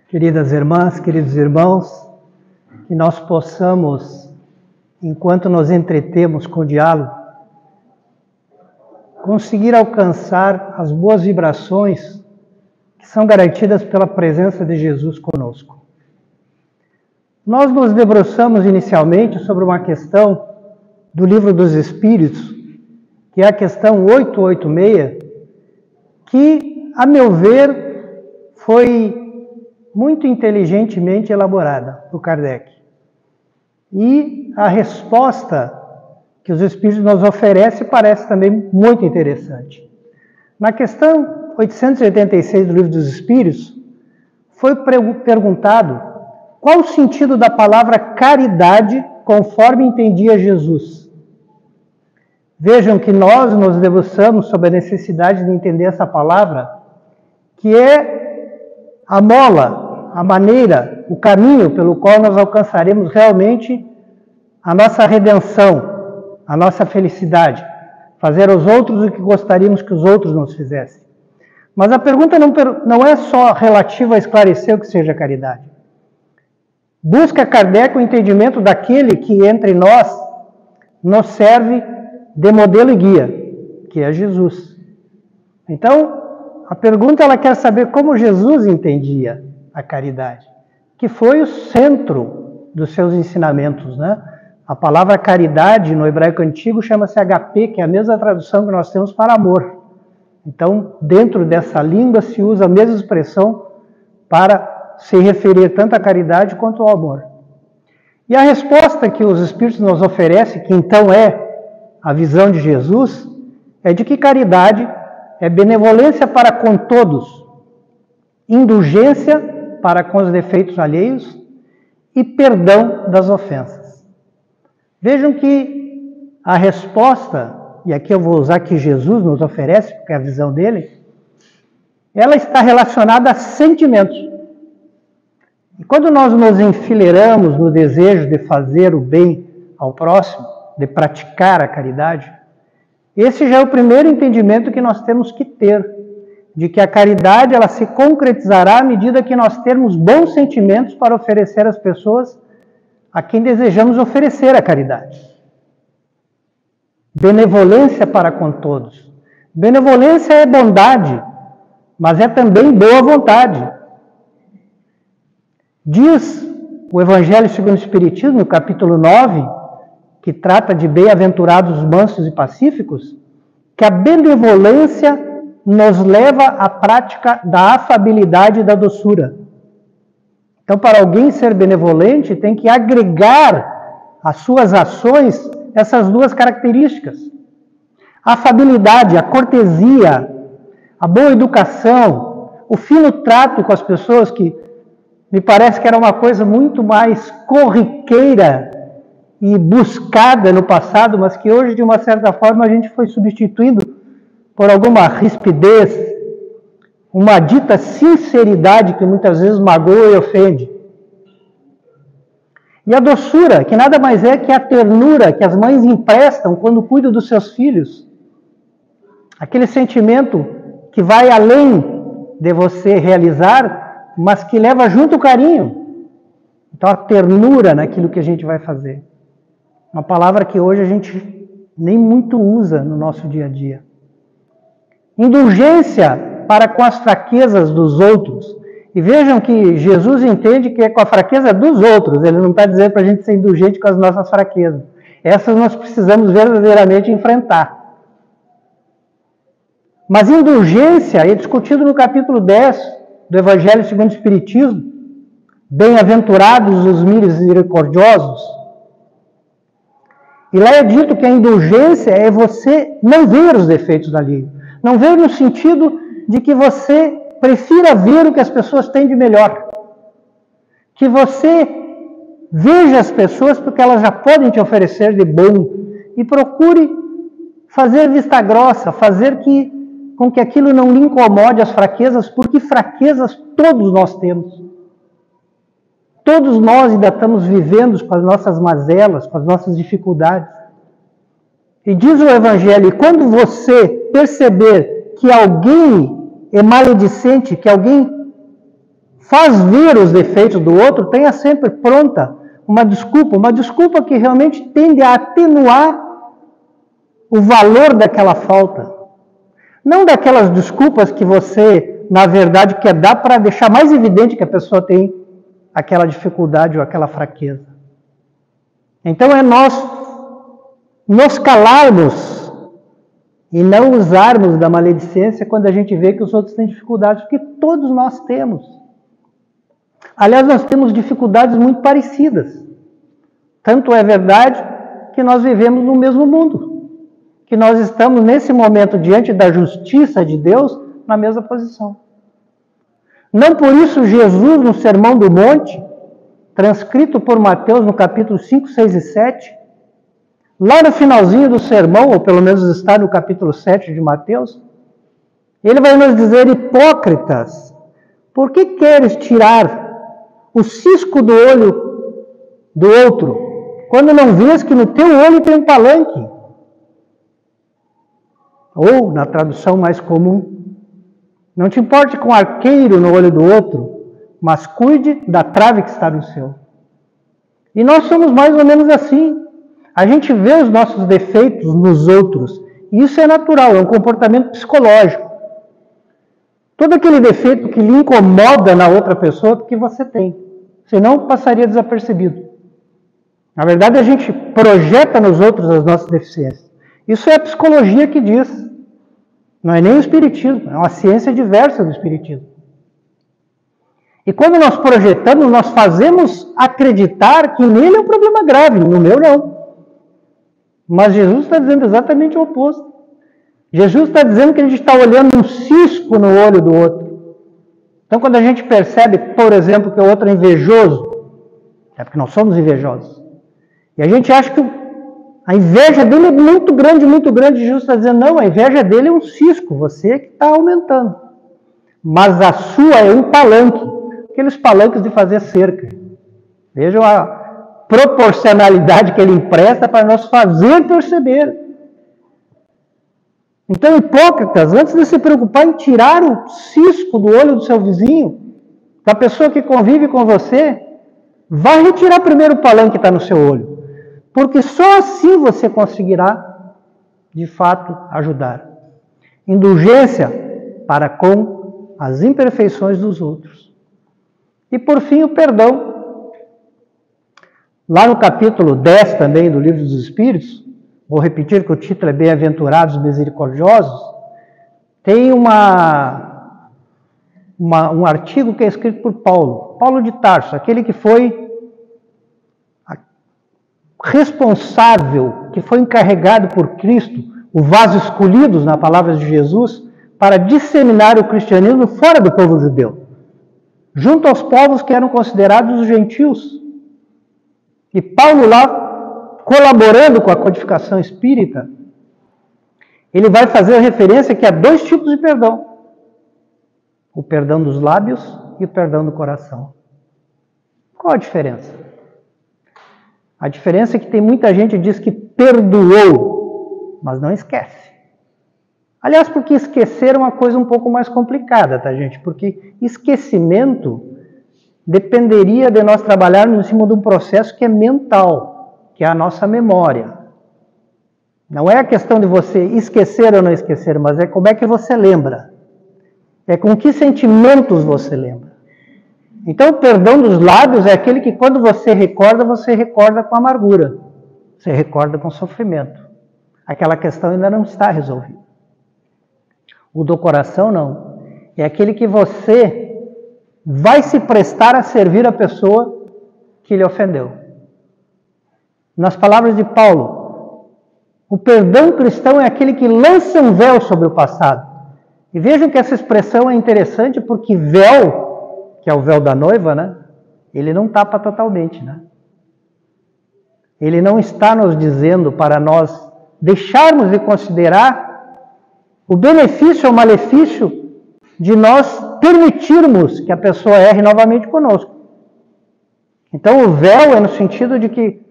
Queridas irmãs, queridos irmãos, que nós possamos, enquanto nos entretemos com o diálogo, conseguir alcançar as boas vibrações que são garantidas pela presença de Jesus conosco. Nós nos debruçamos inicialmente sobre uma questão do Livro dos Espíritos, que é a questão 886, que, a meu ver, foi muito inteligentemente elaborada por Kardec. E a resposta que os Espíritos nos oferecem parece também muito interessante. Na questão 886 do Livro dos Espíritos, foi perguntado qual o sentido da palavra caridade conforme entendia Jesus. Vejam que nós nos debruçamos sobre a necessidade de entender essa palavra, que é a mola, a maneira, o caminho pelo qual nós alcançaremos realmente a nossa redenção, a nossa felicidade, fazer aos outros o que gostaríamos que os outros nos fizessem. Mas a pergunta não é só relativa a esclarecer o que seja caridade. Busca Kardec o entendimento daquele que entre nós nos serve de modelo e guia, que é Jesus. Então, a pergunta ela quer saber como Jesus entendia a caridade, que foi o centro dos seus ensinamentos, né? A palavra caridade no hebraico antigo chama-se HP, que é a mesma tradução que nós temos para amor. Então, dentro dessa língua se usa a mesma expressão para se referir tanto à caridade quanto ao amor. E a resposta que os Espíritos nos oferecem, que então é a visão de Jesus, é de que caridade é benevolência para com todos, indulgência para com os defeitos alheios e perdão das ofensas. Vejam que a resposta, e aqui eu vou usar que Jesus nos oferece, porque é a visão dele, ela está relacionada a sentimentos. E quando nós nos enfileiramos no desejo de fazer o bem ao próximo, de praticar a caridade, esse já é o primeiro entendimento que nós temos que ter, de que a caridade ela se concretizará à medida que nós termos bons sentimentos para oferecer às pessoas a quem desejamos oferecer a caridade. Benevolência para com todos. Benevolência é bondade, mas é também boa vontade. Diz o Evangelho segundo o Espiritismo, no capítulo 9, que trata de bem-aventurados mansos e pacíficos, que a benevolência nos leva à prática da afabilidade e da doçura. Então, para alguém ser benevolente, tem que agregar às suas ações essas duas características. A afabilidade, a cortesia, a boa educação, o fino trato com as pessoas, que me parece que era uma coisa muito mais corriqueira e buscada no passado, mas que hoje, de uma certa forma, a gente foi substituindo por alguma rispidez, uma dita sinceridade que muitas vezes magoa e ofende. E a doçura, que nada mais é que a ternura que as mães emprestam quando cuidam dos seus filhos. Aquele sentimento que vai além de você realizar, mas que leva junto o carinho. Então, a ternura naquilo que a gente vai fazer. Uma palavra que hoje a gente nem muito usa no nosso dia a dia. Indulgência para com as fraquezas dos outros. E vejam que Jesus entende que é com a fraqueza dos outros. Ele não está dizendo para a gente ser indulgente com as nossas fraquezas. Essas nós precisamos verdadeiramente enfrentar. Mas indulgência é discutido no capítulo 10 do Evangelho segundo o Espiritismo. Bem-aventurados os misericordiosos. E lá é dito que a indulgência é você não ver os defeitos alheio. Não ver no sentido de que você prefira ver o que as pessoas têm de melhor. Que você veja as pessoas porque elas já podem te oferecer de bom. E procure fazer vista grossa, fazer com que aquilo não lhe incomode as fraquezas, porque fraquezas todos nós temos. Todos nós ainda estamos vivendo com as nossas mazelas, com as nossas dificuldades. E diz o Evangelho, quando você perceber que alguém é maledicente, que alguém faz ver os defeitos do outro, tenha sempre pronta uma desculpa que realmente tende a atenuar o valor daquela falta. Não daquelas desculpas que você, na verdade, quer dar para deixar mais evidente que a pessoa tem aquela dificuldade ou aquela fraqueza. Então é nós nos calarmos e não usarmos da maledicência quando a gente vê que os outros têm dificuldades, porque todos nós temos. Aliás, nós temos dificuldades muito parecidas. Tanto é verdade que nós vivemos no mesmo mundo, que nós estamos nesse momento diante da justiça de Deus na mesma posição. Não por isso Jesus, no Sermão do Monte, transcrito por Mateus no capítulo 5, 6 e 7, lá no finalzinho do sermão, ou pelo menos está no capítulo 7 de Mateus, ele vai nos dizer: hipócritas, por que queres tirar o cisco do olho do outro, quando não vês que no teu olho tem um palanque? Ou, na tradução mais comum, não te importe com o arqueiro no olho do outro, mas cuide da trave que está no seu. E nós somos mais ou menos assim. A gente vê os nossos defeitos nos outros, e isso é natural, é um comportamento psicológico. Todo aquele defeito que lhe incomoda na outra pessoa, porque você tem. Senão, passaria desapercebido. Na verdade, a gente projeta nos outros as nossas deficiências. Isso é a psicologia que diz. Não é nem o espiritismo, é uma ciência diversa do espiritismo. E quando nós projetamos, nós fazemos acreditar que nele é um problema grave, no meu não. Mas Jesus está dizendo exatamente o oposto. Jesus está dizendo que a gente está olhando um cisco no olho do outro. Então, quando a gente percebe, por exemplo, que o outro é invejoso, é porque nós somos invejosos. E a gente acha que a inveja dele é muito grande, muito grande. Jesus está dizendo: não, a inveja dele é um cisco, você que está aumentando. Mas a sua é um palanque, aqueles palanques de fazer cerca. Vejam a proporcionalidade que ele empresta para nos fazer perceber. Então, hipócritas, antes de se preocupar em tirar o cisco do olho do seu vizinho, da pessoa que convive com você, vai retirar primeiro o palanque que está no seu olho. Porque só assim você conseguirá, de fato, ajudar. Indulgência para com as imperfeições dos outros. E, por fim, o perdão. Lá no capítulo 10 também do Livro dos Espíritos, vou repetir que o título é Bem-aventurados Misericordiosos, tem um artigo que é escrito por Paulo de Tarso, aquele que foi responsável, que foi encarregado por Cristo, o vaso escolhido, na palavra de Jesus, para disseminar o cristianismo fora do povo judeu, junto aos povos que eram considerados os gentios. E Paulo lá, colaborando com a codificação espírita, ele vai fazer referência que há dois tipos de perdão: o perdão dos lábios e o perdão do coração. Qual a diferença? A diferença é que tem muita gente que diz que perdoou, mas não esquece. Aliás, porque esquecer é uma coisa um pouco mais complicada, tá, gente? Porque esquecimento dependeria de nós trabalharmos em cima de um processo que é mental, que é a nossa memória. Não é a questão de você esquecer ou não esquecer, mas é como é que você lembra. É com que sentimentos você lembra. Então, o perdão dos lábios é aquele que, quando você recorda com amargura. Você recorda com sofrimento. Aquela questão ainda não está resolvida. O do coração, não. É aquele que você vai se prestar a servir a pessoa que lhe ofendeu. Nas palavras de Paulo, o perdão cristão é aquele que lança um véu sobre o passado. E vejam que essa expressão é interessante, porque véu, que é o véu da noiva, né? Ele não tapa totalmente, né? Ele não está nos dizendo para nós deixarmos de considerar o benefício ou malefício de nós permitirmos que a pessoa erre novamente conosco. Então o véu é no sentido de que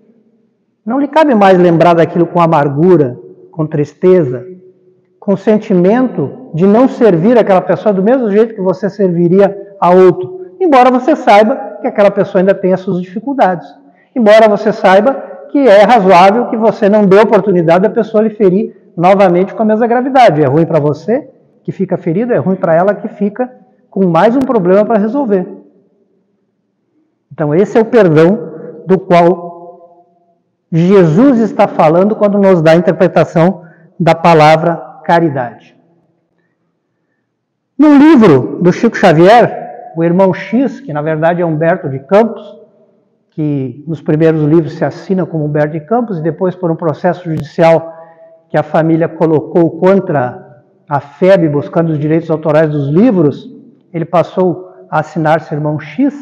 não lhe cabe mais lembrar daquilo com amargura, com tristeza, com sentimento de não servir aquela pessoa do mesmo jeito que você serviria a outro. E embora você saiba que aquela pessoa ainda tem as suas dificuldades. Embora você saiba que é razoável que você não dê oportunidade da pessoa lhe ferir novamente com a mesma gravidade. É ruim para você, que fica ferido, é ruim para ela, que fica com mais um problema para resolver. Então, esse é o perdão do qual Jesus está falando quando nos dá a interpretação da palavra caridade. No livro do Chico Xavier, o irmão X, que na verdade é Humberto de Campos, que nos primeiros livros se assina como Humberto de Campos, e depois por um processo judicial que a família colocou contra a FEB, buscando os direitos autorais dos livros, ele passou a assinar-se irmão X.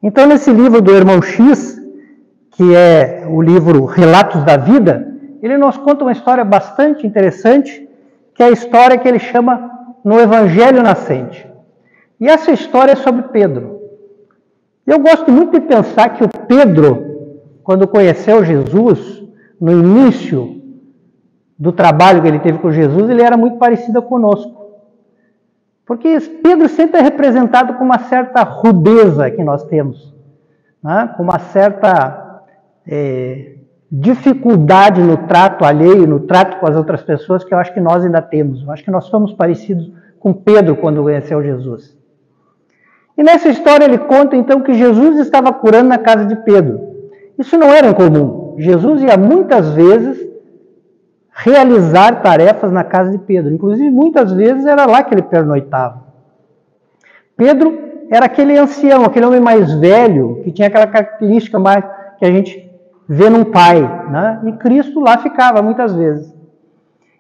Então, nesse livro do irmão X, que é o livro Relatos da Vida, ele nos conta uma história bastante interessante, que é a história que ele chama No Evangelho Nascente. E essa história é sobre Pedro. Eu gosto muito de pensar que o Pedro, quando conheceu Jesus, no início do trabalho que ele teve com Jesus, ele era muito parecido conosco. Porque Pedro sempre é representado com uma certa rudeza que nós temos, né? Com uma certa dificuldade no trato alheio, no trato com as outras pessoas, que eu acho que nós ainda temos. Eu acho que nós somos parecidos com Pedro quando conheceu Jesus. E nessa história ele conta então que Jesus estava curando na casa de Pedro. Isso não era incomum. Jesus ia muitas vezes realizar tarefas na casa de Pedro. Inclusive, muitas vezes era lá que ele pernoitava. Pedro era aquele ancião, aquele homem mais velho, que tinha aquela característica mais que a gente vê num pai, né? E Cristo lá ficava muitas vezes.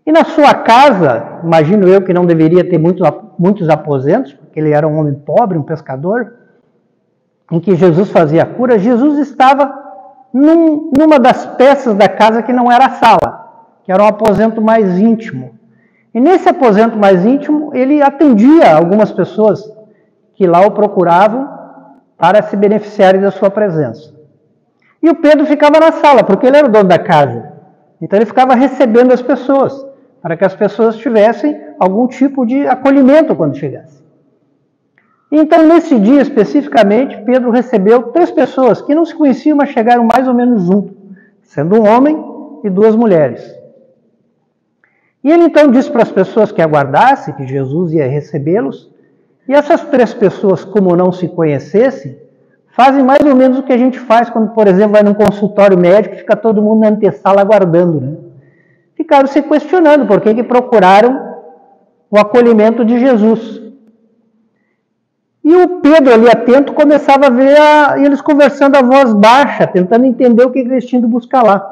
E na sua casa, imagino eu que não deveria ter muitos aposentos, porque ele era um homem pobre, um pescador, em que Jesus fazia a cura, Jesus estava numa das peças da casa que não era a sala, que era um aposento mais íntimo. E nesse aposento mais íntimo, ele atendia algumas pessoas que lá o procuravam para se beneficiarem da sua presença. E o Pedro ficava na sala, porque ele era o dono da casa. Então ele ficava recebendo as pessoas, para que as pessoas tivessem algum tipo de acolhimento quando chegassem. Então, nesse dia especificamente, Pedro recebeu 3 pessoas que não se conheciam, mas chegaram mais ou menos junto, sendo um homem e 2 mulheres. E ele então disse para as pessoas que aguardassem, que Jesus ia recebê-los, e essas 3 pessoas, como não se conhecessem, fazem mais ou menos o que a gente faz quando, por exemplo, vai num consultório médico e fica todo mundo na antessala aguardando, né? Ficaram se questionando por que procuraram o acolhimento de Jesus. E o Pedro, ali atento, começava a ver eles conversando a voz baixa, tentando entender o que eles tinham de buscar lá.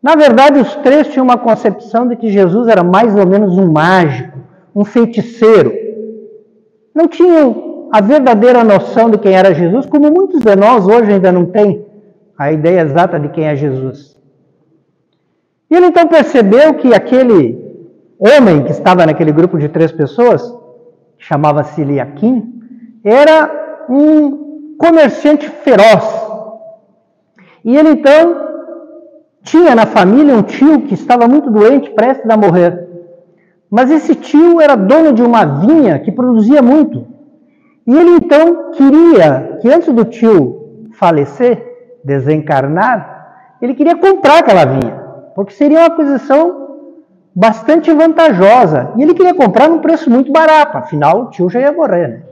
Na verdade, os 3 tinham uma concepção de que Jesus era mais ou menos um mágico, um feiticeiro. Não tinham a verdadeira noção de quem era Jesus, como muitos de nós hoje ainda não têm a ideia exata de quem é Jesus. E ele então percebeu que aquele homem que estava naquele grupo de 3 pessoas, que chamava-se Eliaquim, era um comerciante feroz. E ele então tinha na família um tio que estava muito doente, prestes a morrer. Mas esse tio era dono de uma vinha que produzia muito. E ele então queria que antes do tio falecer, desencarnar, ele queria comprar aquela vinha, porque seria uma aquisição bastante vantajosa. E ele queria comprar num preço muito barato, afinal o tio já ia morrer, né?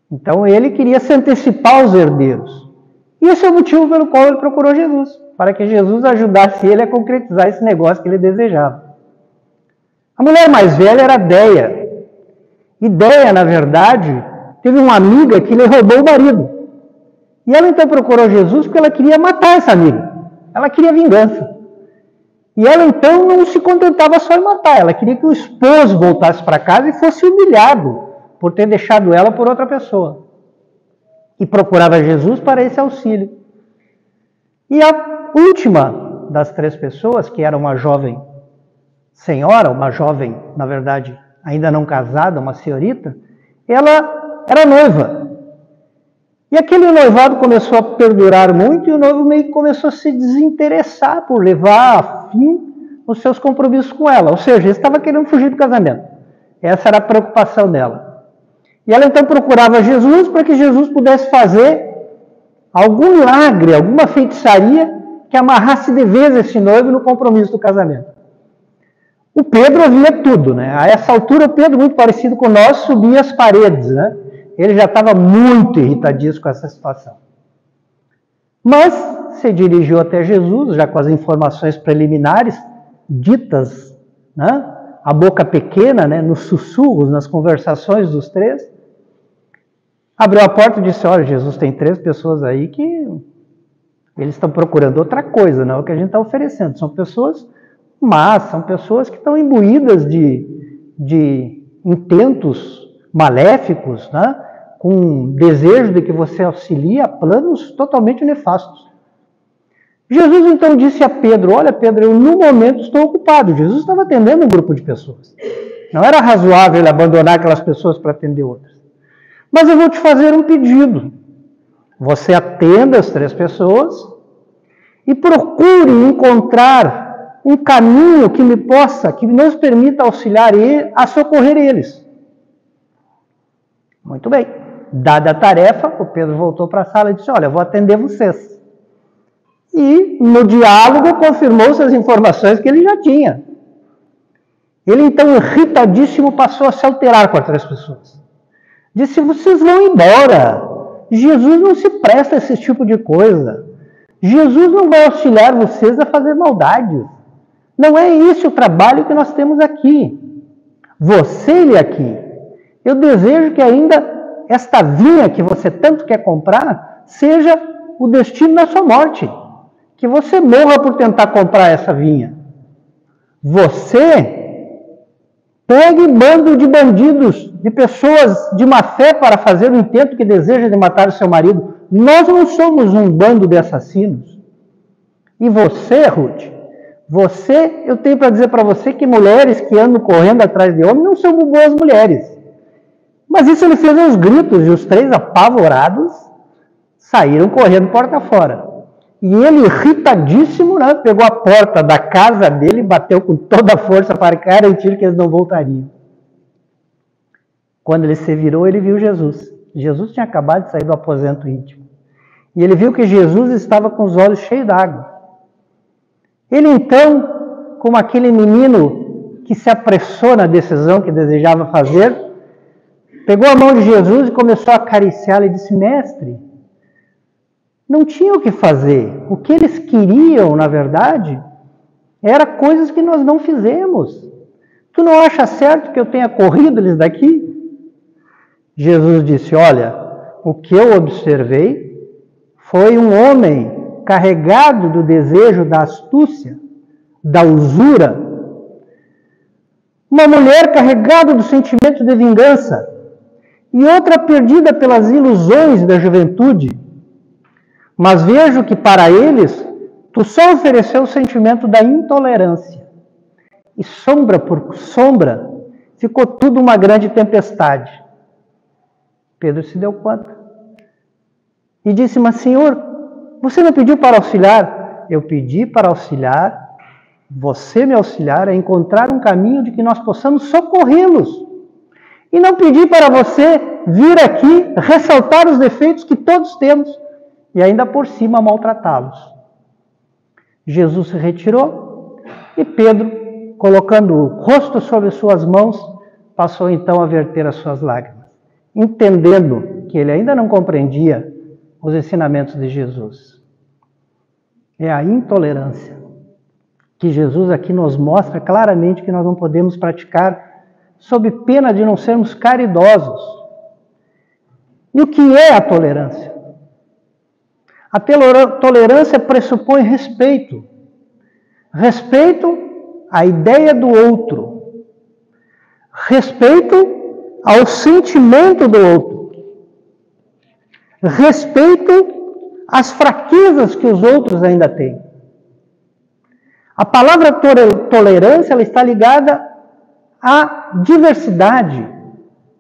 Então ele queria se antecipar aos herdeiros. E esse é o motivo pelo qual ele procurou Jesus, para que Jesus ajudasse ele a concretizar esse negócio que ele desejava. A mulher mais velha era Déia. E Déia, na verdade, teve uma amiga que lhe roubou o marido. E ela então procurou Jesus porque ela queria matar essa amiga. Ela queria vingança. E ela então não se contentava só em matar, ela queria que o esposo voltasse para casa e fosse humilhado por ter deixado ela por outra pessoa. E procurava Jesus para esse auxílio. E a última das 3 pessoas, que era uma jovem senhora, uma jovem, na verdade, ainda não casada, uma senhorita, ela era noiva. E aquele noivado começou a perdurar muito e o noivo meio que começou a se desinteressar por levar a fim os seus compromissos com ela. Ou seja, ele estava querendo fugir do casamento. Essa era a preocupação dela. E ela então procurava Jesus para que Jesus pudesse fazer algum milagre, alguma feitiçaria que amarrasse de vez esse noivo no compromisso do casamento. O Pedro ouvia tudo, né? A essa altura, o Pedro, muito parecido com nós, subia as paredes, né? Ele já estava muito irritadíssimo com essa situação. Mas se dirigiu até Jesus, já com as informações preliminares, ditas, né? A boca pequena, né? Nos sussurros, nas conversações dos três. Abriu a porta e disse, olha, Jesus, tem 3 pessoas aí que eles estão procurando outra coisa, não é o que a gente está oferecendo. São pessoas más, são pessoas que estão imbuídas de intentos maléficos, né? Com desejo de que você auxilie a planos totalmente nefastos. Jesus então disse a Pedro, olha Pedro, eu no momento estou ocupado. Jesus estava atendendo um grupo de pessoas. Não era razoável ele abandonar aquelas pessoas para atender outras. Mas eu vou te fazer um pedido. Você atenda as 3 pessoas e procure encontrar um caminho que nos permita auxiliar a socorrer eles. Muito bem. Dada a tarefa, o Pedro voltou para a sala e disse, olha, eu vou atender vocês. E no diálogo confirmou-se as informações que ele já tinha. Ele então, irritadíssimo, passou a se alterar com as 3 pessoas. Disse, vocês vão embora. Jesus não se presta a esse tipo de coisa. Jesus não vai auxiliar vocês a fazer maldades. Não é esse o trabalho que nós temos aqui. Você aqui. Eu desejo que ainda esta vinha que você tanto quer comprar seja o destino da sua morte. Que você morra por tentar comprar essa vinha. Você pegue bando de bandidos, de pessoas de má fé para fazer o intento que deseja de matar o seu marido. Nós não somos um bando de assassinos. E você, Ruth, eu tenho para dizer para você que mulheres que andam correndo atrás de homens não são boas mulheres. Mas isso ele fez aos gritos, e os 3 apavorados saíram correndo porta fora. E ele, irritadíssimo, né, pegou a porta da casa dele e bateu com toda a força para garantir que eles não voltariam. Quando ele se virou, ele viu Jesus. Jesus tinha acabado de sair do aposento íntimo. E ele viu que Jesus estava com os olhos cheios d'água. Ele então, como aquele menino que se apressou na decisão que desejava fazer, pegou a mão de Jesus e começou a acariciá-lo e disse, mestre, não tinha o que fazer. O que eles queriam, na verdade, era coisas que nós não fizemos. Tu não acha certo que eu tenha corrido eles daqui? Jesus disse, olha, o que eu observei foi um homem carregado do desejo da astúcia, da usura, uma mulher carregada do sentimento de vingança e outra perdida pelas ilusões da juventude. Mas vejo que para eles, tu só ofereceu o sentimento da intolerância. E sombra por sombra, ficou tudo uma grande tempestade. Pedro se deu conta. E disse, mas Senhor, você não pediu para auxiliar? Eu pedi para auxiliar, você me auxiliar a encontrar um caminho de que nós possamos socorrê-los. E não pedi para você vir aqui ressaltar os defeitos que todos temos, e ainda por cima maltratá-los. Jesus se retirou e Pedro, colocando o rosto sobre suas mãos, passou então a verter as suas lágrimas, entendendo que ele ainda não compreendia os ensinamentos de Jesus. É a intolerância que Jesus aqui nos mostra claramente que nós não podemos praticar sob pena de não sermos caridosos. E o que é a tolerância? A tolerância pressupõe respeito. Respeito à ideia do outro. Respeito ao sentimento do outro. Respeito às fraquezas que os outros ainda têm. A palavra tolerância ela está ligada à diversidade.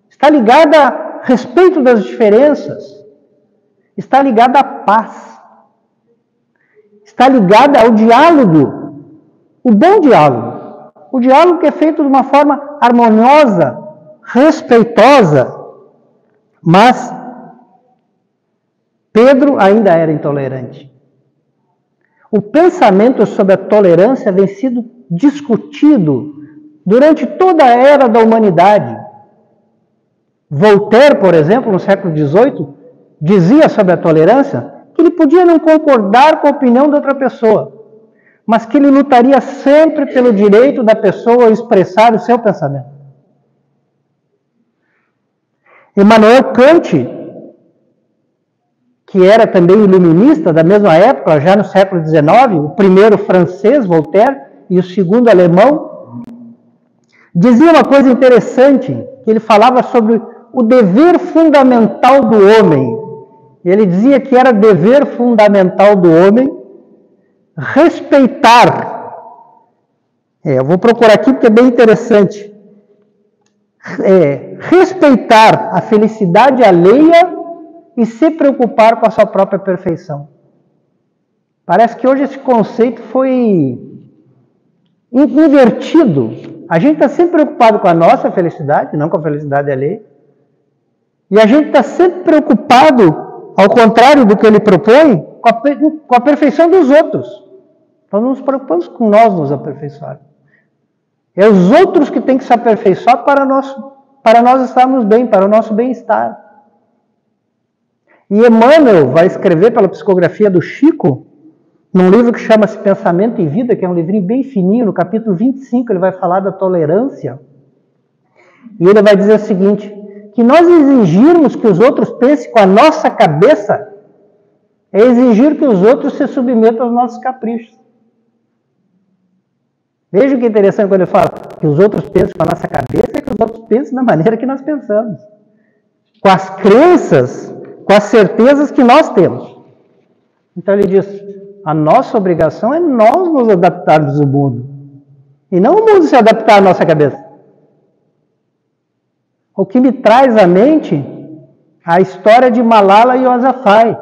Está ligada a respeito das diferenças. Está ligada à paz, está ligada ao diálogo, o bom diálogo, o diálogo que é feito de uma forma harmoniosa, respeitosa, Mas Pedro ainda era intolerante. O pensamento sobre a tolerância vem sido discutido durante toda a era da humanidade. Voltaire, por exemplo, no século XVIII, dizia sobre a tolerância que ele podia não concordar com a opinião de outra pessoa, mas que ele lutaria sempre pelo direito da pessoa a expressar o seu pensamento. Immanuel Kant, que era também iluminista da mesma época, já no século XIX, o primeiro francês, Voltaire, e o segundo alemão, dizia uma coisa interessante, que ele falava sobre o dever fundamental do homem. Ele dizia que era dever fundamental do homem respeitar. Eu vou procurar aqui porque é bem interessante. Respeitar a felicidade alheia e se preocupar com a sua própria perfeição. Parece que hoje esse conceito foi invertido. A gente está sempre preocupado com a nossa felicidade, não com a felicidade alheia. E a gente está sempre preocupado, ao contrário do que ele propõe, com a perfeição dos outros. Nós não nos preocupamos com nós nos aperfeiçoar. É os outros que têm que se aperfeiçoar para nós estarmos bem, para o nosso bem-estar. E Emmanuel vai escrever pela psicografia do Chico, num livro que chama-se Pensamento e Vida, que é um livrinho bem fininho, no capítulo 25, ele vai falar da tolerância. E ele vai dizer o seguinte, que nós exigirmos que os outros pensem com a nossa cabeça é exigir que os outros se submetam aos nossos caprichos. Veja que interessante quando ele fala que os outros pensam com a nossa cabeça, é que os outros pensam da maneira que nós pensamos. Com as crenças, com as certezas que nós temos. Então ele diz, a nossa obrigação é nós nos adaptarmos ao mundo. E não o mundo se adaptar à nossa cabeça. O que me traz à mente a história de Malala Yousafzai.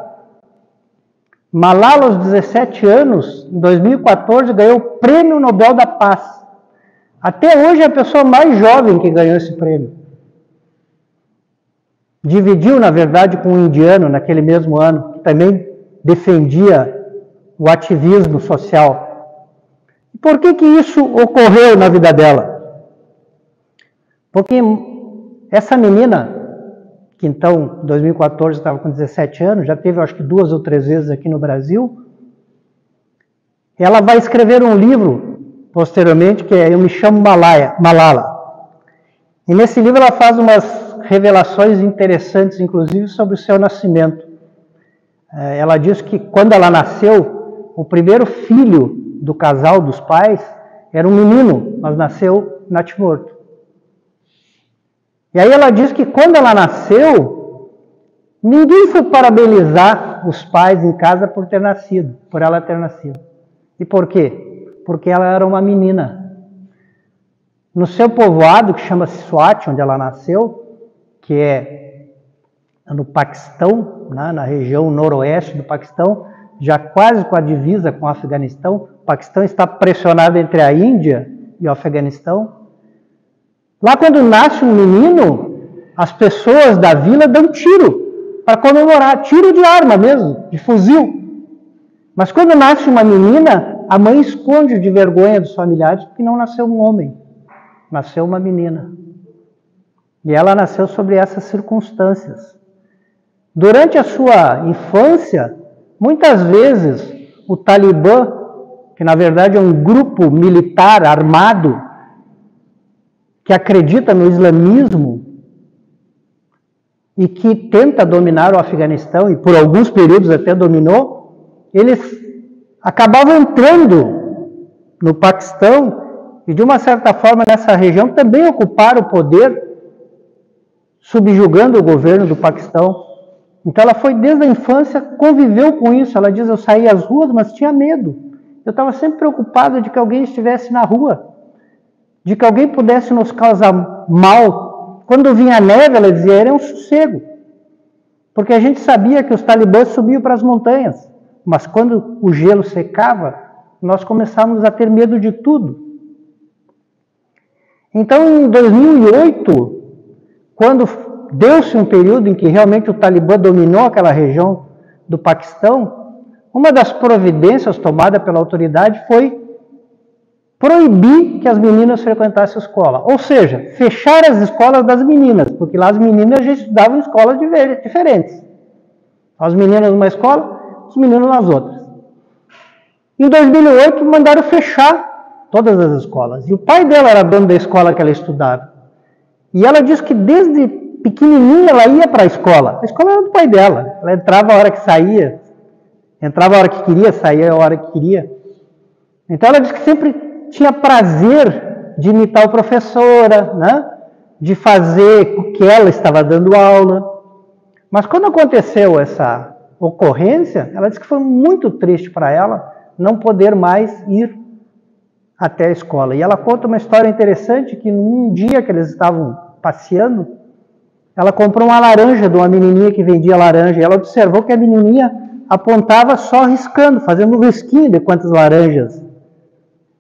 Malala, aos 17 anos, em 2014, ganhou o Prêmio Nobel da Paz. Até hoje é a pessoa mais jovem que ganhou esse prêmio. Dividiu, na verdade, com um indiano naquele mesmo ano, que também defendia o ativismo social. Por que isso ocorreu na vida dela? Porque essa menina, que então, em 2014, estava com 17 anos, já teve, acho que 2 ou 3 vezes aqui no Brasil, ela vai escrever um livro, posteriormente, que é Eu Me Chamo Malala. E nesse livro ela faz umas revelações interessantes, inclusive, sobre o seu nascimento. Ela diz que, quando ela nasceu, o primeiro filho do casal, dos pais, era um menino, mas nasceu natimorto. E aí ela diz que quando ela nasceu, ninguém foi parabenizar os pais em casa por ela ter nascido. E por quê? Porque ela era uma menina. No seu povoado, que chama-se Swat, onde ela nasceu, que é no Paquistão, na região noroeste do Paquistão, já quase com a divisa com o Afeganistão. O Paquistão está pressionado entre a Índia e o Afeganistão. Lá, quando nasce um menino, as pessoas da vila dão tiro para comemorar, tiro de arma mesmo, de fuzil. Mas quando nasce uma menina, a mãe esconde de vergonha dos familiares porque não nasceu um homem, nasceu uma menina. E ela nasceu sobre essas circunstâncias. Durante a sua infância, muitas vezes o Talibã, que na verdade é um grupo militar armado, que acredita no islamismo e que tenta dominar o Afeganistão, e por alguns períodos até dominou, eles acabavam entrando no Paquistão e, de uma certa forma, nessa região também ocuparam o poder, subjugando o governo do Paquistão. Então ela foi, desde a infância, conviveu com isso. Ela diz, eu saía às ruas, mas tinha medo. Eu estava sempre preocupada de que alguém estivesse na rua, de que alguém pudesse nos causar mal. Quando vinha a neve, ela dizia, era um sossego. Porque a gente sabia que os talibãs subiam para as montanhas. Mas quando o gelo secava, nós começávamos a ter medo de tudo. Então, em 2008, quando deu-se um período em que realmente o Talibã dominou aquela região do Paquistão, uma das providências tomadas pela autoridade foi proibir que as meninas frequentassem a escola. Ou seja, fechar as escolas das meninas, porque lá as meninas já estudavam em escolas diferentes. As meninas numa escola, os meninos nas outras. Em 2008, mandaram fechar todas as escolas. E o pai dela era dono da escola que ela estudava. E ela disse que desde pequenininha ela ia para a escola. A escola era do pai dela. Ela entrava a hora que saía, entrava a hora que queria, saía a hora que queria. Então ela disse que sempre tinha prazer de imitar a professora, né? De fazer o que ela estava dando aula. Mas quando aconteceu essa ocorrência, ela disse que foi muito triste para ela não poder mais ir até a escola. E ela conta uma história interessante, que num dia que eles estavam passeando, ela comprou uma laranja de uma menininha que vendia laranja, e ela observou que a menininha apontava só riscando, fazendo um risquinho de quantas laranjas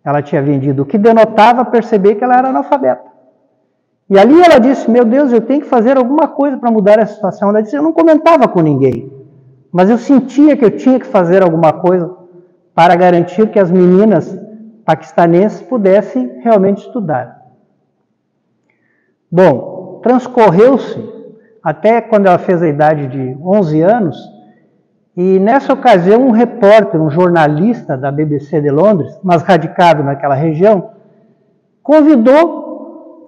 ela tinha vendido, o que denotava perceber que ela era analfabeta. E ali ela disse, meu Deus, eu tenho que fazer alguma coisa para mudar essa situação. Ela disse, eu não comentava com ninguém, mas eu sentia que eu tinha que fazer alguma coisa para garantir que as meninas paquistanenses pudessem realmente estudar. Bom, transcorreu-se até quando ela fez a idade de 11 anos, e nessa ocasião um repórter, um jornalista da BBC de Londres, mas radicado naquela região,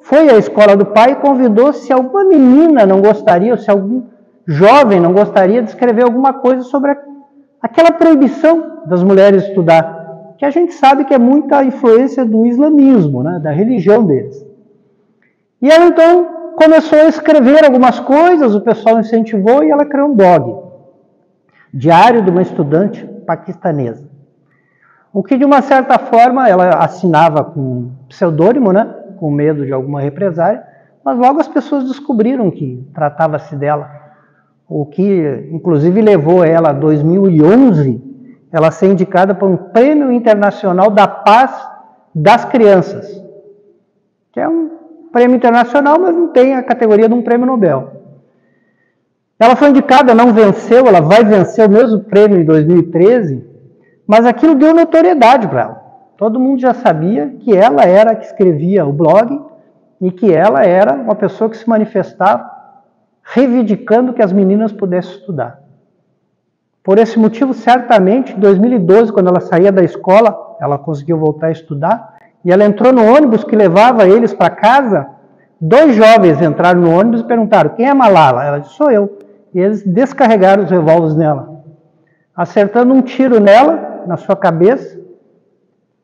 foi à escola do pai e convidou se alguma menina não gostaria, ou se algum jovem não gostaria de escrever alguma coisa sobre aquela proibição das mulheres estudar, que a gente sabe que é muita influência do islamismo, né, da religião deles. E ela então começou a escrever algumas coisas, o pessoal incentivou e ela criou um blog, Diário de uma Estudante Paquistanesa. O que de uma certa forma ela assinava com pseudônimo, né, com medo de alguma represália, mas logo as pessoas descobriram que tratava-se dela, o que inclusive levou ela, em 2011, ela a ser indicada para um Prêmio Internacional da Paz das Crianças, que é um prêmio internacional, mas não tem a categoria de um prêmio Nobel. Ela foi indicada, não venceu, ela vai vencer o mesmo prêmio em 2013, mas aquilo deu notoriedade para ela. Todo mundo já sabia que ela era a que escrevia o blog e que ela era uma pessoa que se manifestava reivindicando que as meninas pudessem estudar. Por esse motivo, certamente, em 2012, quando ela saía da escola, ela conseguiu voltar a estudar, e ela entrou no ônibus que levava eles para casa. 2 jovens entraram no ônibus e perguntaram, quem é Malala? Ela disse, sou eu. E eles descarregaram os revólveres nela, acertando um tiro nela, na sua cabeça,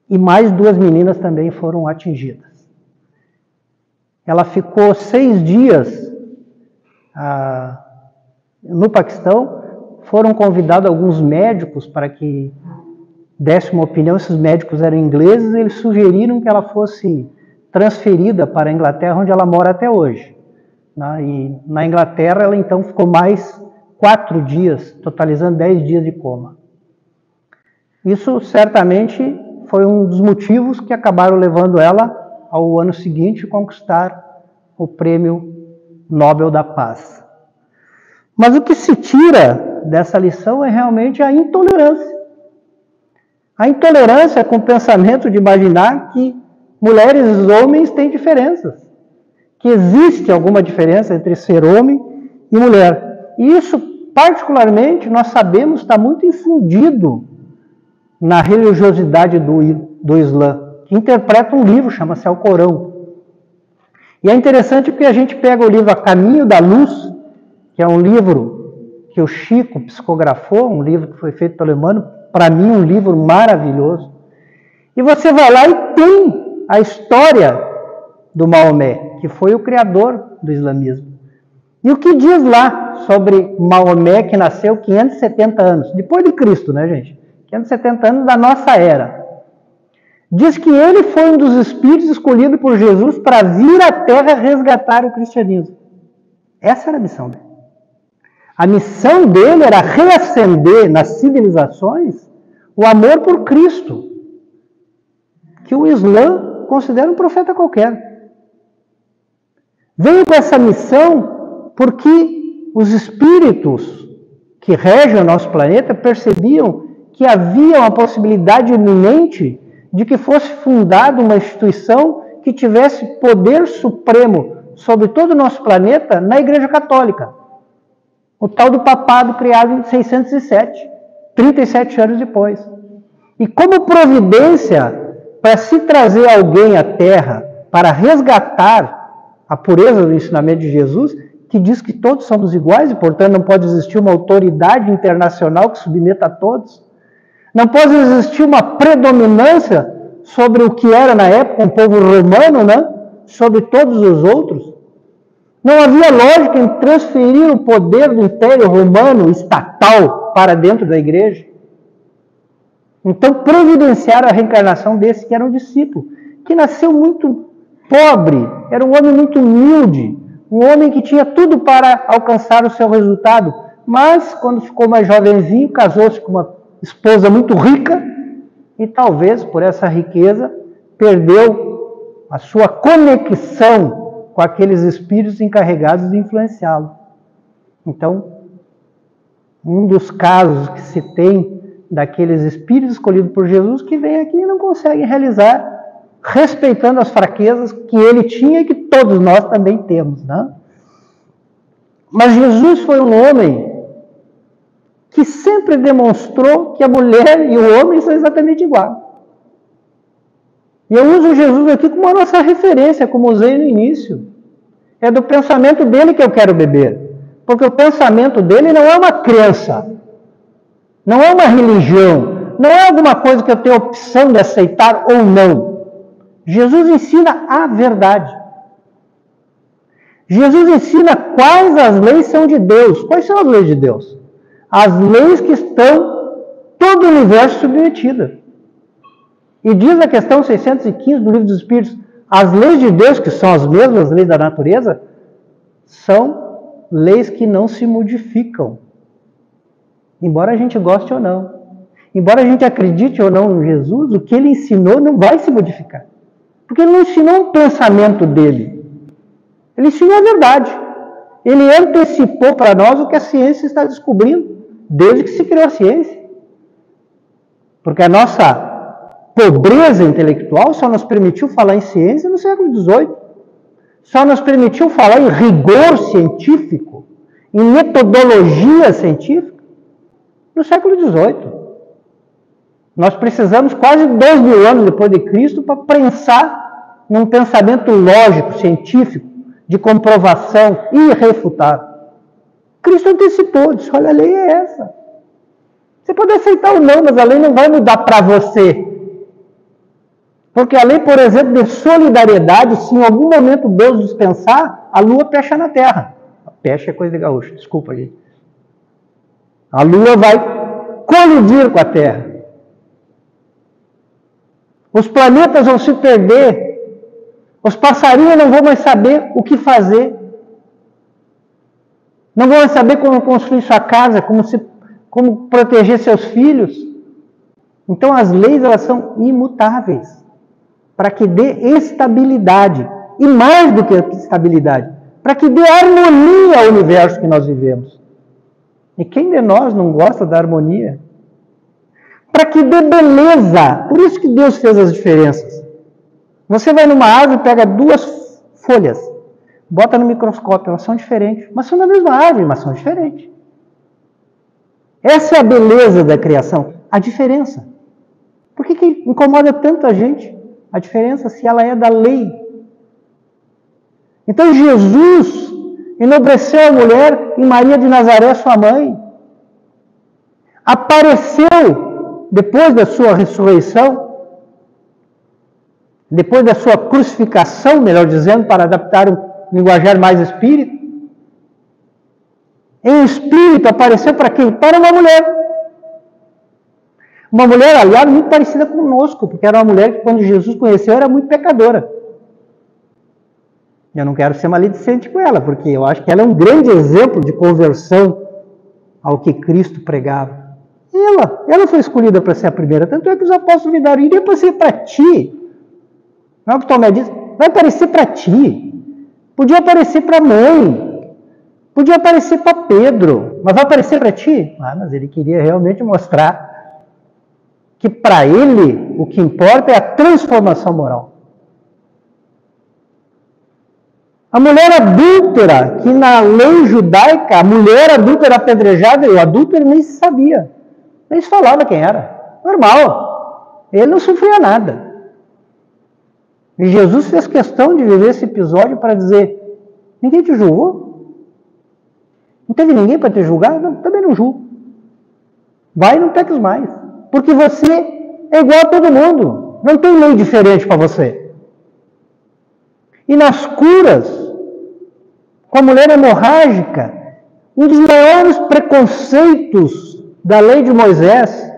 e mais 2 meninas também foram atingidas. Ela ficou 6 dias no Paquistão. Foram convidados alguns médicos para que desse uma opinião. Esses médicos eram ingleses, e eles sugeriram que ela fosse transferida para a Inglaterra, onde ela mora até hoje. E na Inglaterra ela então ficou mais 4 dias, totalizando 10 dias de coma. Isso certamente foi um dos motivos que acabaram levando ela ao ano seguinte a conquistar o Prêmio Nobel da Paz. Mas o que se tira dessa lição é realmente a intolerância. A intolerância com o pensamento de imaginar que mulheres e homens têm diferenças, que existe alguma diferença entre ser homem e mulher. E isso, particularmente, nós sabemos, está muito infundido na religiosidade do Islã, que interpreta um livro, chama-se Alcorão. E é interessante porque a gente pega o livro A Caminho da Luz, que é um livro que o Chico psicografou, um livro que foi feito pelo Emmanuel, para mim um livro maravilhoso. E você vai lá e tem a história do Maomé, que foi o criador do islamismo. E o que diz lá sobre Maomé, que nasceu 570 anos, depois de Cristo, né, gente? 570 anos da nossa era. Diz que ele foi um dos espíritos escolhidos por Jesus para vir à Terra resgatar o cristianismo. Essa era a missão dele. A missão dele era reacender nas civilizações o amor por Cristo, que o Islã considera um profeta qualquer. Veio com essa missão porque os espíritos que regem o nosso planeta percebiam que havia uma possibilidade iminente de que fosse fundada uma instituição que tivesse poder supremo sobre todo o nosso planeta na Igreja Católica. O tal do papado criado em 607, 37 anos depois. E como providência para se trazer alguém à Terra para resgatar a pureza do ensinamento de Jesus, que diz que todos somos iguais e, portanto, não pode existir uma autoridade internacional que submeta a todos. Não pode existir uma predominância sobre o que era na época um povo romano, né? Sobre todos os outros. Não havia lógica em transferir o poder do Império Romano estatal para dentro da igreja. Então, providenciaram a reencarnação desse que era um discípulo, que nasceu muito pobre, era um homem muito humilde, um homem que tinha tudo para alcançar o seu resultado, mas quando ficou mais jovenzinho, casou-se com uma esposa muito rica e talvez por essa riqueza perdeu a sua conexão com aqueles espíritos encarregados de influenciá-lo. Então, um dos casos que se tem daqueles espíritos escolhidos por Jesus que vêm aqui e não conseguem realizar, respeitando as fraquezas que ele tinha e que todos nós também temos, né? Mas Jesus foi um homem que sempre demonstrou que a mulher e o homem são exatamente iguais. E eu uso Jesus aqui como a nossa referência, como usei no início. É do pensamento dele que eu quero beber. Porque o pensamento dele não é uma crença, não é uma religião, não é alguma coisa que eu tenho opção de aceitar ou não. Jesus ensina a verdade. Jesus ensina quais as leis são de Deus. Quais são as leis de Deus? As leis que estão todo o universo submetida. E diz a questão 615 do Livro dos Espíritos, as leis de Deus, que são as mesmas leis da natureza, são leis que não se modificam. Embora a gente goste ou não. Embora a gente acredite ou não em Jesus, o que ele ensinou não vai se modificar. Porque ele não ensinou um pensamento dele. Ele ensinou a verdade. Ele antecipou para nós o que a ciência está descobrindo, desde que se criou a ciência. Porque a nossa pobreza intelectual só nos permitiu falar em ciência no século XVIII. Só nos permitiu falar em rigor científico, em metodologia científica, no século XVIII. Nós precisamos quase 2.000 anos depois de Cristo para pensar num pensamento lógico, científico, de comprovação irrefutável. Cristo antecipou, disse, olha, a lei é essa. Você pode aceitar ou não, mas a lei não vai mudar para você. Porque a lei, por exemplo, de solidariedade, se em algum momento Deus dispensar, a lua pecha na terra. A pecha é coisa de gaúcho, desculpa, gente. A lua vai colidir com a terra. Os planetas vão se perder. Os passarinhos não vão mais saber o que fazer. Não vão mais saber como construir sua casa, como proteger seus filhos. Então as leis, elas são imutáveis. Para que dê estabilidade. E mais do que estabilidade. Para que dê harmonia ao universo que nós vivemos. E quem de nós não gosta da harmonia? Para que dê beleza. Por isso que Deus fez as diferenças. Você vai numa árvore e pega 2 folhas, bota no microscópio, elas são diferentes, mas são da mesma árvore, mas são diferentes. Essa é a beleza da criação, a diferença. Por que incomoda tanto a gente a diferença se ela é da lei? Então Jesus enobreceu a mulher em Maria de Nazaré, sua mãe. Apareceu depois da sua ressurreição, depois da sua crucificação, melhor dizendo, para adaptar um linguajar mais espírita. Em espírito apareceu para quem? Para uma mulher. Uma mulher, aliás, muito parecida conosco, porque era uma mulher que, quando Jesus conheceu, era muito pecadora. Eu não quero ser maledicente com ela, porque eu acho que ela é um grande exemplo de conversão ao que Cristo pregava. Ela foi escolhida para ser a primeira, tanto é que os apóstolos me deram, iria para ser para ti. Não é o que Tomé diz, vai aparecer para ti. Podia aparecer para a mãe. Podia aparecer para Pedro, mas vai aparecer para ti? Ah, mas ele queria realmente mostrar que para ele o que importa é a transformação moral. A mulher adúltera, que na lei judaica, a mulher adúltera apedrejada, e o adúltero nem se sabia. Nem se falava quem era. Normal. Ele não sofria nada. E Jesus fez questão de viver esse episódio para dizer, ninguém te julgou? Não teve ninguém para te julgar? Não, também não julgo. Vai e não peques mais. Porque você é igual a todo mundo. Não tem lei diferente para você. E nas curas, com a mulher hemorrágica, um dos maiores preconceitos da lei de Moisés,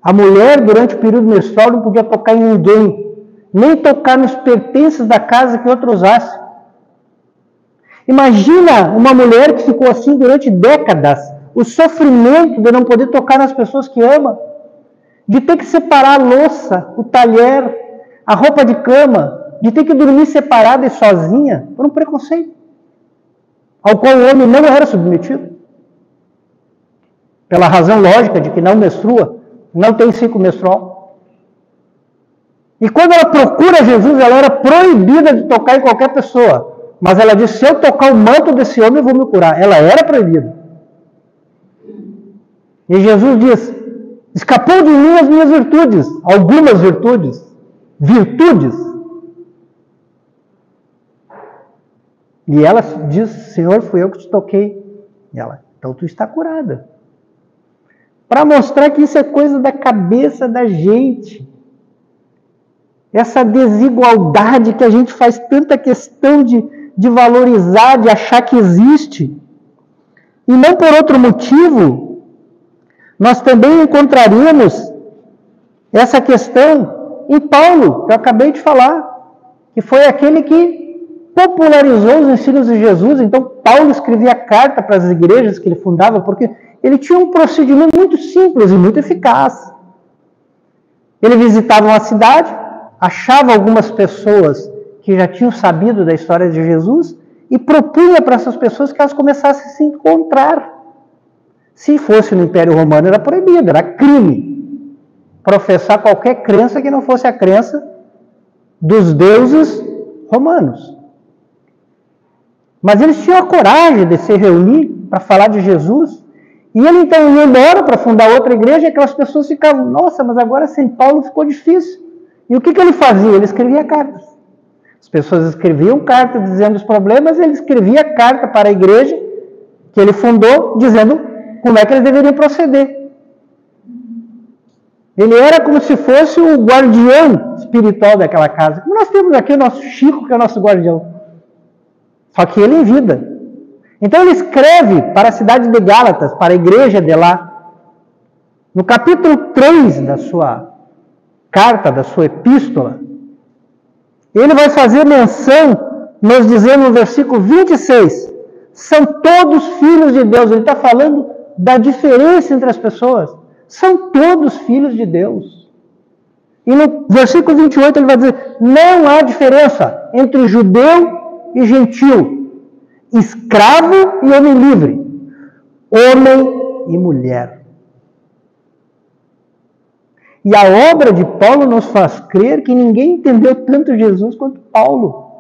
a mulher durante o período menstrual não podia tocar em ninguém, nem tocar nos pertences da casa que outro usasse. Imagina uma mulher que ficou assim durante décadas, o sofrimento de não poder tocar nas pessoas que ama, de ter que separar a louça, o talher, a roupa de cama, de ter que dormir separada e sozinha, por um preconceito, ao qual o homem não era submetido, pela razão lógica de que não menstrua, não tem ciclo menstrual. E quando ela procura Jesus, ela era proibida de tocar em qualquer pessoa. Mas ela disse, se eu tocar o manto desse homem, eu vou me curar. Ela era proibida. E Jesus diz, escapou de mim as minhas virtudes. Algumas virtudes. Virtudes. E ela diz, Senhor, fui eu que te toquei. E ela, então tu está curada. Para mostrar que isso é coisa da cabeça da gente. Essa desigualdade que a gente faz tanta questão de valorizar, de achar que existe. E não por outro motivo, nós também encontraríamos essa questão em Paulo, que eu acabei de falar, que foi aquele que popularizou os ensinos de Jesus. Então, Paulo escrevia carta para as igrejas que ele fundava, porque ele tinha um procedimento muito simples e muito eficaz. Ele visitava uma cidade, achava algumas pessoas que já tinham sabido da história de Jesus e propunha para essas pessoas que elas começassem a se encontrar. Se fosse no Império Romano, era proibido, era crime professar qualquer crença que não fosse a crença dos deuses romanos. Mas eles tinham a coragem de se reunir para falar de Jesus, e ele então ia embora para fundar outra igreja, e aquelas pessoas ficavam, nossa, mas agora sem Paulo ficou difícil. E o que ele fazia? Ele escrevia cartas. As pessoas escreviam cartas dizendo os problemas, ele escrevia carta para a igreja que ele fundou, dizendo como é que eles deveriam proceder. Ele era como se fosse o guardião espiritual daquela casa. Como nós temos aqui o nosso Chico, que é o nosso guardião. Só que ele em vida. Então ele escreve para a cidade de Gálatas, para a igreja de lá. No capítulo 3 da sua carta, da sua epístola, ele vai fazer menção, nos dizendo no versículo 26, são todos filhos de Deus. Ele está falando da diferença entre as pessoas. São todos filhos de Deus. E no versículo 28 ele vai dizer, não há diferença entre judeu e gentil, escravo e homem livre, homem e mulher. E a obra de Paulo nos faz crer que ninguém entendeu tanto Jesus quanto Paulo.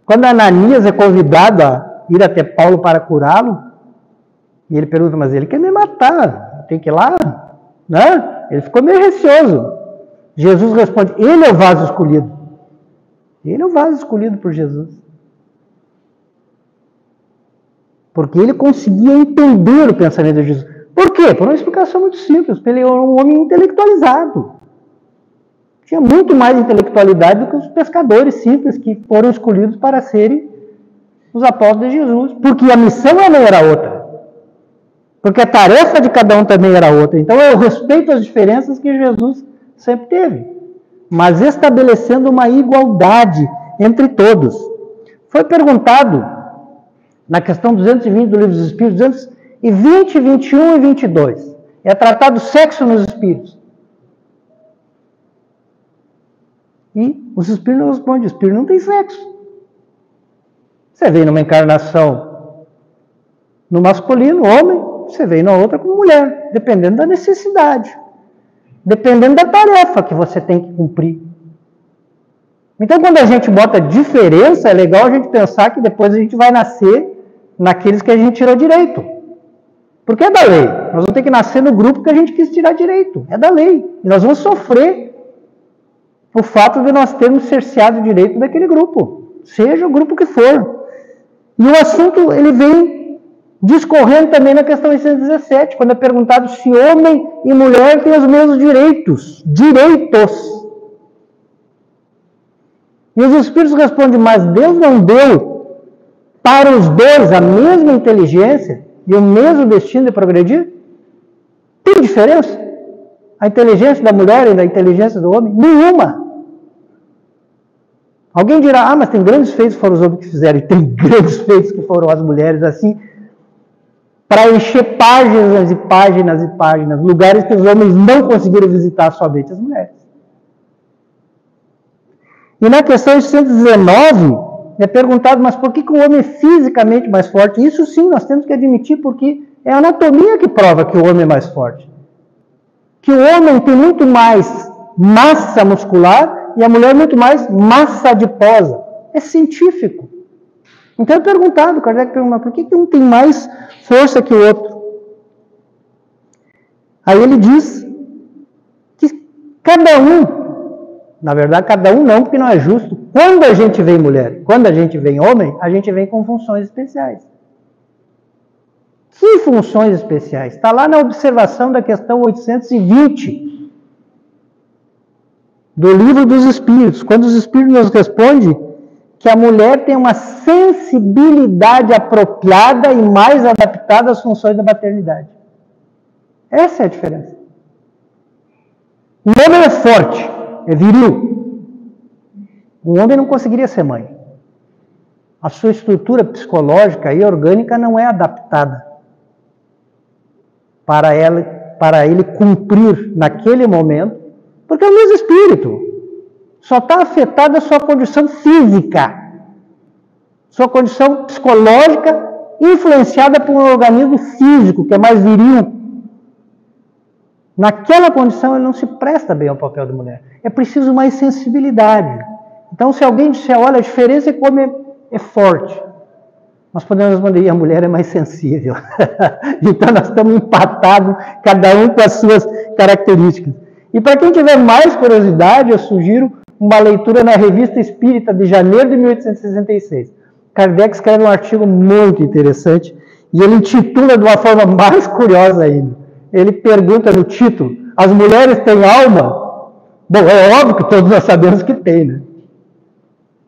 Quando Ananias é convidado a ir até Paulo para curá-lo, e ele pergunta, mas ele quer me matar, tem que ir lá? Né? Ele ficou meio receoso. Jesus responde, ele é o vaso escolhido. Ele é o vaso escolhido por Jesus. Porque ele conseguia entender o pensamento de Jesus. Por quê? Por uma explicação muito simples, porque ele era um homem intelectualizado. Tinha muito mais intelectualidade do que os pescadores simples que foram escolhidos para serem os apóstolos de Jesus. Porque a missão também era outra. Porque a tarefa de cada um também era outra. Então eu respeito as diferenças que Jesus sempre teve. Mas estabelecendo uma igualdade entre todos. Foi perguntado, na questão 220 do Livro dos Espíritos, 220, 21 e 22. É tratado sexo nos espíritos. E os espíritos não respondem, o espírito não tem sexo. Você vem numa encarnação no masculino, homem, você vem na outra como mulher, dependendo da necessidade, dependendo da tarefa que você tem que cumprir. Então, quando a gente bota diferença, é legal a gente pensar que depois a gente vai nascer naqueles que a gente tirou direito. Porque é da lei. Nós vamos ter que nascer no grupo que a gente quis tirar direito. É da lei. E nós vamos sofrer o fato de nós termos cerceado o direito daquele grupo, seja o grupo que for. E o assunto, ele vem discorrendo também na questão 817, quando é perguntado se homem e mulher têm os mesmos direitos. Direitos. E os Espíritos respondem, mas Deus não deu para os dois a mesma inteligência e o mesmo destino de progredir? Tem diferença? A inteligência da mulher e da inteligência do homem? Nenhuma. Alguém dirá, mas tem grandes feitos que foram os homens que fizeram, e tem grandes feitos que foram as mulheres, assim, para encher páginas e páginas e páginas, lugares que os homens não conseguiram visitar, somente as mulheres. E na questão 119, é perguntado, mas por que o homem é fisicamente mais forte? Isso sim, nós temos que admitir, porque é a anatomia que prova que o homem é mais forte. Que o homem tem muito mais massa muscular e a mulher muito mais massa adiposa. É científico. Então é perguntado, Kardec pergunta, por que um tem mais força que o outro? Aí ele diz que cada um, na verdade cada um não, porque não é justo, quando a gente vem mulher, quando a gente vem homem, a gente vem com funções especiais. Que funções especiais? Está lá na observação da questão 820 do Livro dos Espíritos, quando os Espíritos nos respondem que a mulher tem uma sensibilidade apropriada e mais adaptada às funções da maternidade. Essa é a diferença. O homem é forte, é viril. O homem não conseguiria ser mãe. A sua estrutura psicológica e orgânica não é adaptada para ele cumprir naquele momento, porque é o mesmo espírito. Só está afetada a sua condição física, sua condição psicológica, influenciada por um organismo físico, que é mais viril. Naquela condição, ele não se presta bem ao papel da mulher. É preciso mais sensibilidade. Então, se alguém disser, olha, a diferença é como é forte, nós podemos responder, a mulher é mais sensível. Então, nós estamos empatados, cada um com as suas características. E para quem tiver mais curiosidade, eu sugiro uma leitura na Revista Espírita de janeiro de 1866. Kardec escreve um artigo muito interessante e ele intitula de uma forma mais curiosa ainda. Ele pergunta no título, as mulheres têm alma? Bom, é óbvio que todos nós sabemos que tem, né?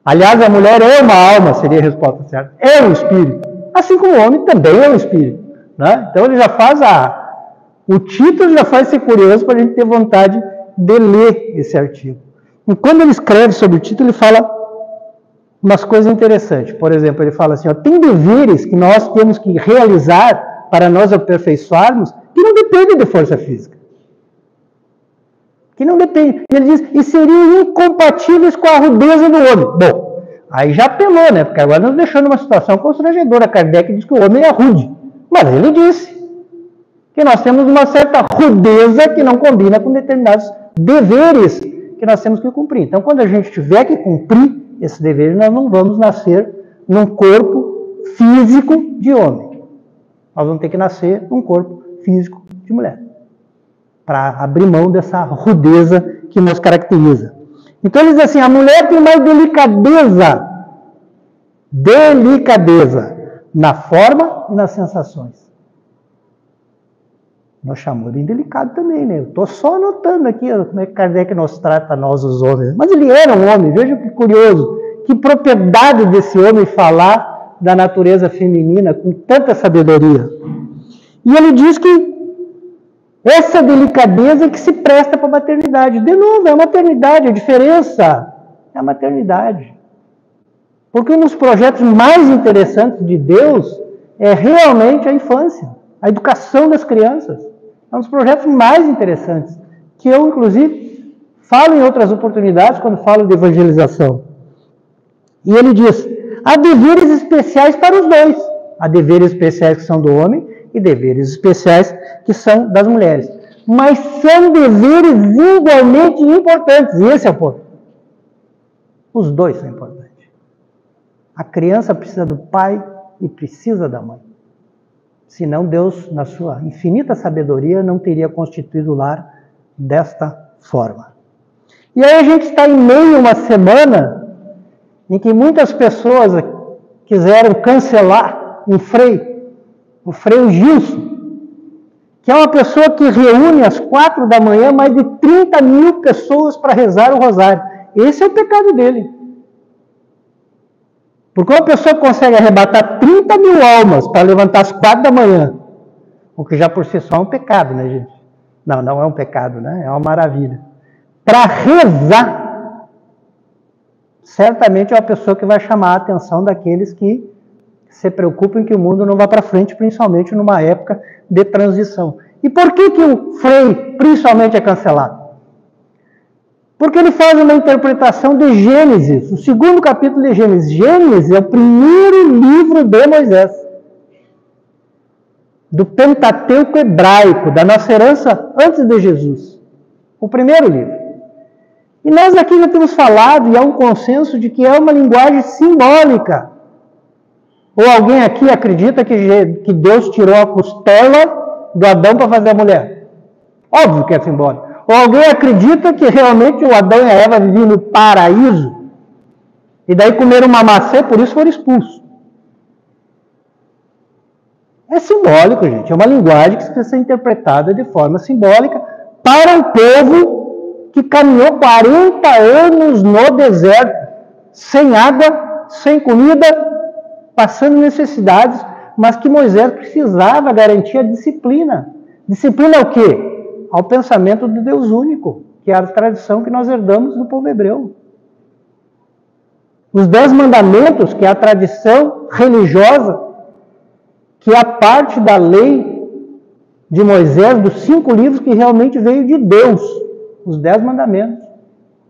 Aliás, a mulher é uma alma, seria a resposta certa. É um espírito. Assim como o homem também é um espírito. Né? Então ele já faz o título já faz ser curioso para a gente ter vontade de ler esse artigo. E quando ele escreve sobre o título, ele fala umas coisas interessantes. Por exemplo, ele fala assim, ó, tem deveres que nós temos que realizar para nós aperfeiçoarmos que não dependem de força física. Que não depende. E ele diz, e seriam incompatíveis com a rudeza do homem. Bom, aí já apelou, né? Porque agora nos deixou numa situação constrangedora. Kardec diz que o homem é rude. Mas ele disse que nós temos uma certa rudeza que não combina com determinados deveres que nós temos que cumprir. Então, quando a gente tiver que cumprir esse dever, nós não vamos nascer num corpo físico de homem. Nós vamos ter que nascer num corpo físico de mulher, para abrir mão dessa rudeza que nos caracteriza. Então, ele diz assim, a mulher tem mais delicadeza na forma e nas sensações. Nós chamamos de delicado também, né? Eu estou só anotando aqui como é que Kardec nos trata, nós os homens. Mas ele era um homem, veja que curioso, que propriedade desse homem falar da natureza feminina com tanta sabedoria. E ele diz que essa delicadeza é que se presta para a maternidade. De novo, é a maternidade, a diferença é a maternidade. Porque um dos projetos mais interessantes de Deus é realmente a infância, a educação das crianças. É um dos projetos mais interessantes, que eu, inclusive, falo em outras oportunidades quando falo de evangelização. E ele diz, há deveres especiais para os dois. Há deveres especiais que são do homem e deveres especiais que são das mulheres. Mas são deveres igualmente importantes. E esse é o ponto. Os dois são importantes. A criança precisa do pai e precisa da mãe. Senão Deus, na sua infinita sabedoria, não teria constituído o lar desta forma. E aí a gente está em meio a uma semana em que muitas pessoas quiseram cancelar o Frei Gilson, que é uma pessoa que reúne às 4 da manhã mais de 30 mil pessoas para rezar o rosário. Esse é o pecado dele. Porque uma pessoa consegue arrebatar 30 mil almas para levantar às 4 da manhã, o que já por si só é um pecado, né, gente? Não, não é um pecado, né? É uma maravilha. Para rezar, certamente é uma pessoa que vai chamar a atenção daqueles que se preocupam que o mundo não vá para frente, principalmente numa época de transição. E por que o Frei, principalmente, é cancelado? Porque ele faz uma interpretação de Gênesis, o segundo capítulo de Gênesis. Gênesis é o primeiro livro de Moisés, do Pentateuco hebraico, da nossa herança antes de Jesus. O primeiro livro. E nós aqui já temos falado, e há um consenso de que é uma linguagem simbólica. Ou alguém aqui acredita que Deus tirou a costela do Adão para fazer a mulher? Óbvio que é simbólico. Ou alguém acredita que realmente o Adão e a Eva viviam no paraíso, e daí comeram uma maçã e por isso foram expulsos? É simbólico, gente. É uma linguagem que precisa ser interpretada de forma simbólica para o povo que caminhou 40 anos no deserto, sem água, sem comida, passando necessidades, mas que Moisés precisava garantir a disciplina. Disciplina é o quê? Ao pensamento do Deus único, que é a tradição que nós herdamos do povo hebreu. Os 10 mandamentos, que é a tradição religiosa, que é a parte da lei de Moisés, dos 5 livros que realmente veio de Deus, os 10 mandamentos.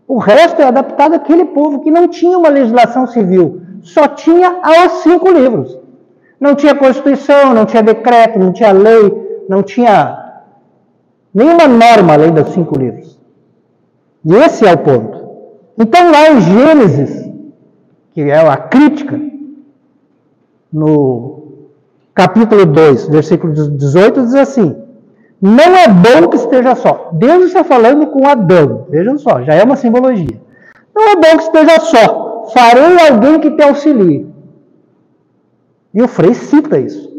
O resto é adaptado àquele povo que não tinha uma legislação civil, só tinha os 5 livros. Não tinha Constituição, não tinha decreto, não tinha lei, não tinha nenhuma norma além dos 5 livros. E esse é o ponto. Então, lá em Gênesis, que é a crítica, no capítulo 2, versículo 18, diz assim: não é bom que esteja só. Deus está falando com Adão, vejam só, já é uma simbologia. Não é bom que esteja só, farei alguém que te auxilie. E o Frei cita isso.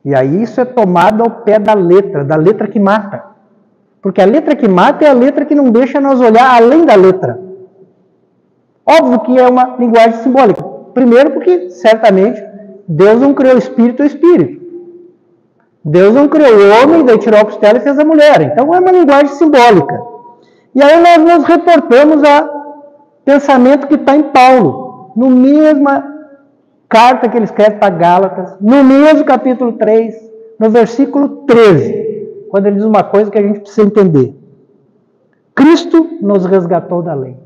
E aí isso é tomado ao pé da letra que mata. Porque a letra que mata é a letra que não deixa nós olhar além da letra. Óbvio que é uma linguagem simbólica. Primeiro porque, certamente, Deus não criou espírito ou espírito. Deus não criou o homem, daí tirou a costela e fez a mulher. Então é uma linguagem simbólica. E aí nós nos reportamos ao pensamento que está em Paulo, no mesma carta que ele escreve para Gálatas, no mesmo capítulo 3, no versículo 13, quando ele diz uma coisa que a gente precisa entender. Cristo nos resgatou da lei.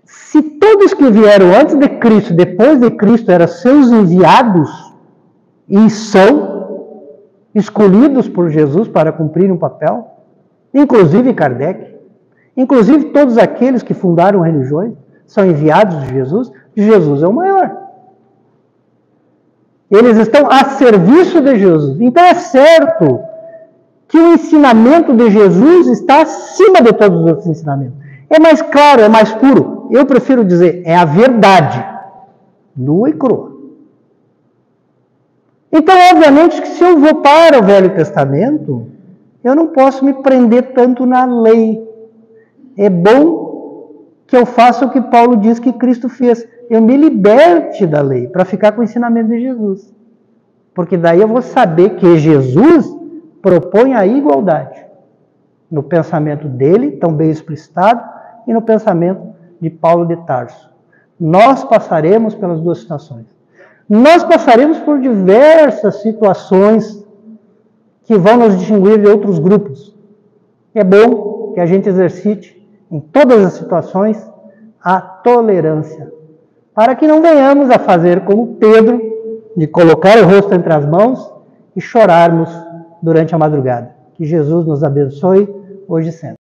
Se todos que vieram antes de Cristo, depois de Cristo, eram seus enviados, e são escolhidos por Jesus para cumprir um papel, inclusive Kardec, inclusive todos aqueles que fundaram religiões, são enviados de Jesus é o maior. Eles estão a serviço de Jesus. Então é certo que o ensinamento de Jesus está acima de todos os outros ensinamentos. É mais claro, é mais puro. Eu prefiro dizer, é a verdade, nua e crua. Então, obviamente, que se eu vou para o Velho Testamento, eu não posso me prender tanto na lei. É bom que eu faça o que Paulo diz que Cristo fez. Eu me liberte da lei para ficar com o ensinamento de Jesus. Porque daí eu vou saber que Jesus propõe a igualdade no pensamento dele, tão bem explicitado, e no pensamento de Paulo de Tarso. Nós passaremos pelas duas situações. Nós passaremos por diversas situações que vão nos distinguir de outros grupos. É bom que a gente exercite em todas as situações a tolerância. para que não venhamos a fazer como Pedro, de colocar o rosto entre as mãos e chorarmos durante a madrugada. Que Jesus nos abençoe hoje e sempre.